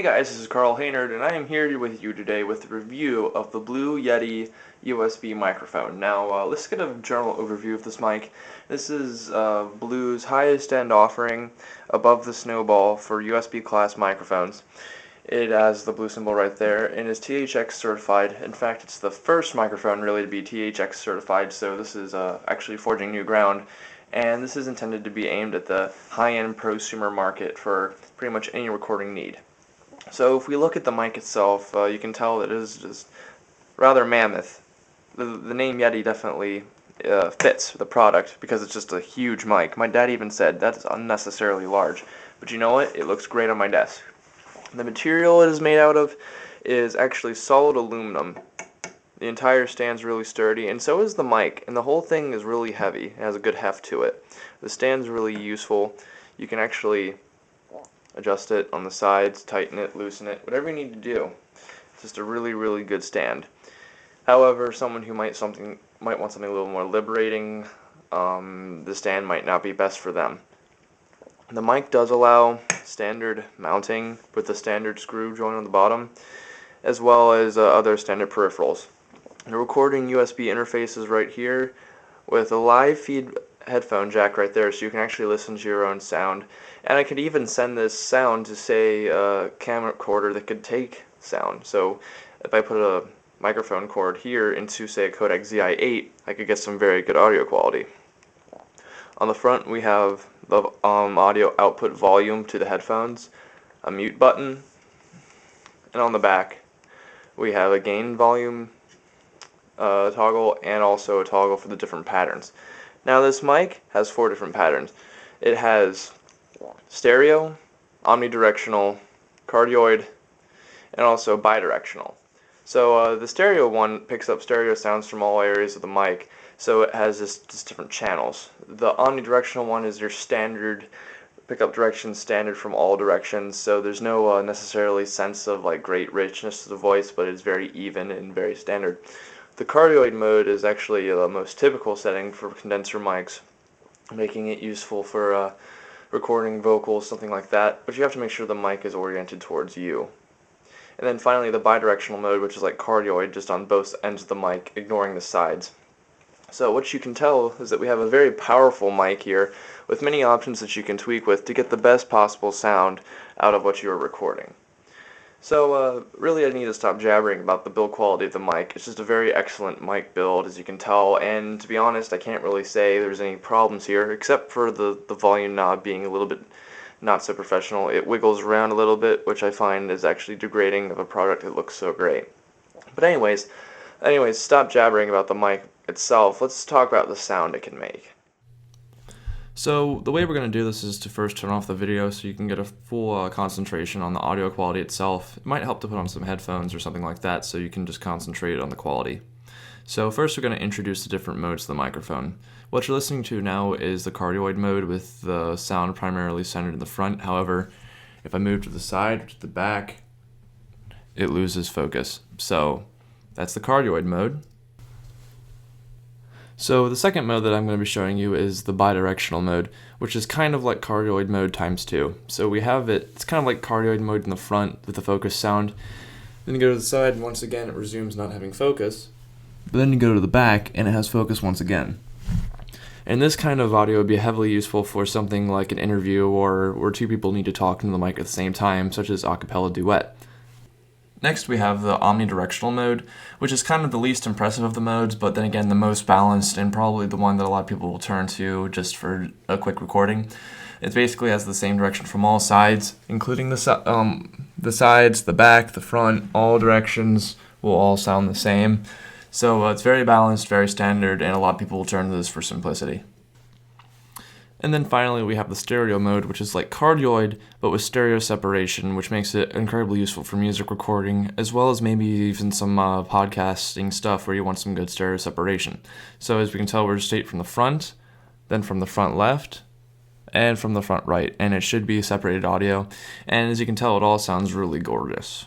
guys, this is Carl Haynard, and I am here with you today with a review of the Blue Yeti USB microphone. Now, let's get a general overview of this mic. This is Blue's highest end offering above the Snowball for USB class microphones. It has the blue symbol right there and is THX certified. In fact, it's the first microphone really to be THX certified, so this is actually forging new ground. And this is intended to be aimed at the high-end prosumer market for pretty much any recording need. So if we look at the mic itself, you can tell it is just rather mammoth. The name Yeti definitely fits the product because it's just a huge mic. My dad even said that's unnecessarily large, but you know what? It looks great on my desk. The material it is made out of is actually solid aluminum. The entire stand's really sturdy, and so is the mic, and the whole thing is really heavy. It has a good heft to it. The stand's really useful. You can actually adjust it on the sides, tighten it, loosen it, whatever you need to do. It's just a really, really good stand. However, someone who might want something a little more liberating, the stand might not be best for them. The mic does allow standard mounting with the standard screw joint on the bottom, as well as other standard peripherals. The recording USB interface is right here with a live feed headphone jack right there, so you can actually listen to your own sound. And I could even send this sound to, say, a camera recorder that could take sound. So if I put a microphone cord here into, say, a Codec ZI-8, I could get some very good audio quality. On the front we have the audio output volume to the headphones, a mute button, and on the back we have a gain volume toggle and also a toggle for the different patterns. Now this mic has 4 different patterns. It has stereo, omnidirectional, cardioid, and also bidirectional. So the stereo one picks up stereo sounds from all areas of the mic, so it has just different channels. The omnidirectional one is your standard pickup direction, standard from all directions, so there's no necessarily sense of like great richness to the voice, but it's very even and very standard. The cardioid mode is actually the most typical setting for condenser mics, making it useful for recording vocals, something like that, but you have to make sure the mic is oriented towards you. And then finally the bidirectional mode, which is like cardioid, just on both ends of the mic, ignoring the sides. So what you can tell is that we have a very powerful mic here with many options that you can tweak with to get the best possible sound out of what you are recording. So really I need to stop jabbering about the build quality of the mic. It's just a very excellent mic build, as you can tell, and to be honest I can't really say there's any problems here except for the volume knob being a little bit not so professional. It wiggles around a little bit, which I find is actually degrading of a product that looks so great. But anyways, stop jabbering about the mic itself. Let's talk about the sound it can make. So the way we're going to do this is to first turn off the video so you can get a full concentration on the audio quality itself. It might help to put on some headphones or something like that so you can just concentrate on the quality. So first we're going to introduce the different modes of the microphone. What you're listening to now is the cardioid mode with the sound primarily centered in the front. However, if I move to the side or to the back, it loses focus. So that's the cardioid mode. So the second mode that I'm going to be showing you is the bidirectional mode, which is kind of like cardioid mode times 2. So we have it's kind of like cardioid mode in the front with the focus sound. Then you go to the side and once again it resumes not having focus. But then you go to the back and it has focus once again. And this kind of audio would be heavily useful for something like an interview or where 2 people need to talk into the mic at the same time, such as a cappella duet. Next we have the omnidirectional mode, which is kind of the least impressive of the modes, but then again the most balanced and probably the one that a lot of people will turn to just for a quick recording. It basically has the same direction from all sides, including the sides, the back, the front, all directions will all sound the same. So it's very balanced, very standard, and a lot of people will turn to this for simplicity. And then finally we have the stereo mode, which is like cardioid, but with stereo separation, which makes it incredibly useful for music recording, as well as maybe even some podcasting stuff where you want some good stereo separation. So as we can tell, we're straight from the front, then from the front left, and from the front right, and it should be separated audio. And as you can tell, it all sounds really gorgeous.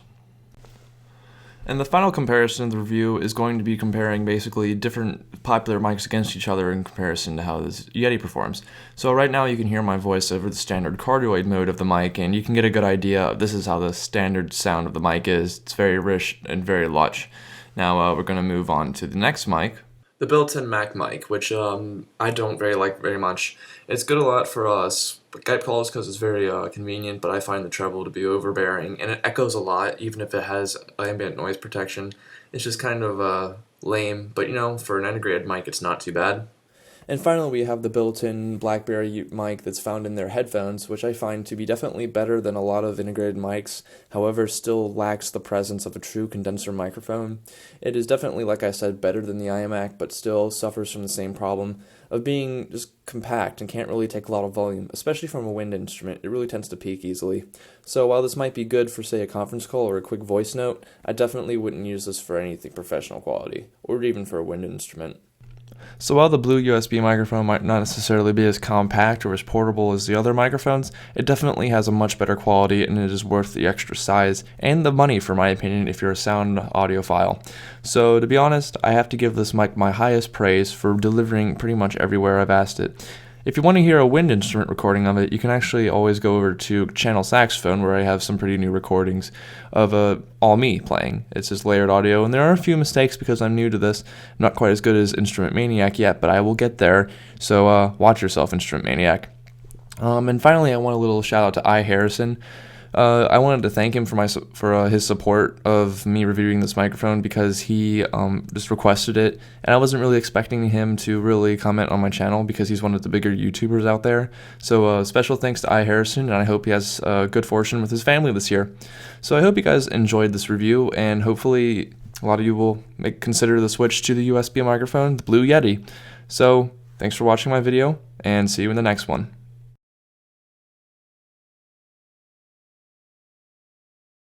And the final comparison of the review is going to be comparing basically different popular mics against each other in comparison to how this Yeti performs. So right now you can hear my voice over the standard cardioid mode of the mic, and you can get a good idea. This is how the standard sound of the mic is. It's very rich and very lush. Now we're going to move on to the next mic, the built-in Mac mic, which I don't like very much. It's good a lot for Skype calls because it's very convenient, but I find the treble to be overbearing, and it echoes a lot, even if it has ambient noise protection. It's just kind of lame, but for an integrated mic, it's not too bad. And finally, we have the built-in BlackBerry mic that's found in their headphones, which I find to be definitely better than a lot of integrated mics, however, still lacks the presence of a true condenser microphone. It is definitely, like I said, better than the iMac, but still suffers from the same problem of being just compact and can't really take a lot of volume, especially from a wind instrument. It really tends to peak easily. So while this might be good for, say, a conference call or a quick voice note, I definitely wouldn't use this for anything professional quality, or even for a wind instrument. So while the Blue USB microphone might not necessarily be as compact or as portable as the other microphones, it definitely has a much better quality, and it is worth the extra size and the money, for my opinion, if you're a sound audiophile. So to be honest, I have to give this mic my highest praise for delivering pretty much everywhere I've asked it. If you want to hear a wind instrument recording of it, you can actually always go over to Channel Saxophone, where I have some pretty new recordings of all me playing. It's just layered audio, and there are a few mistakes because I'm new to this. I'm not quite as good as Instrument Maniac yet, but I will get there, so watch yourself, Instrument Maniac. And finally, I want a little shout out to Harrison. I wanted to thank him for his support of me reviewing this microphone, because he just requested it, and I wasn't really expecting him to really comment on my channel because he's one of the bigger YouTubers out there. So special thanks to Harrison, and I hope he has good fortune with his family this year. So I hope you guys enjoyed this review, and hopefully a lot of you will consider the switch to the USB microphone, the Blue Yeti. So thanks for watching my video, and see you in the next one.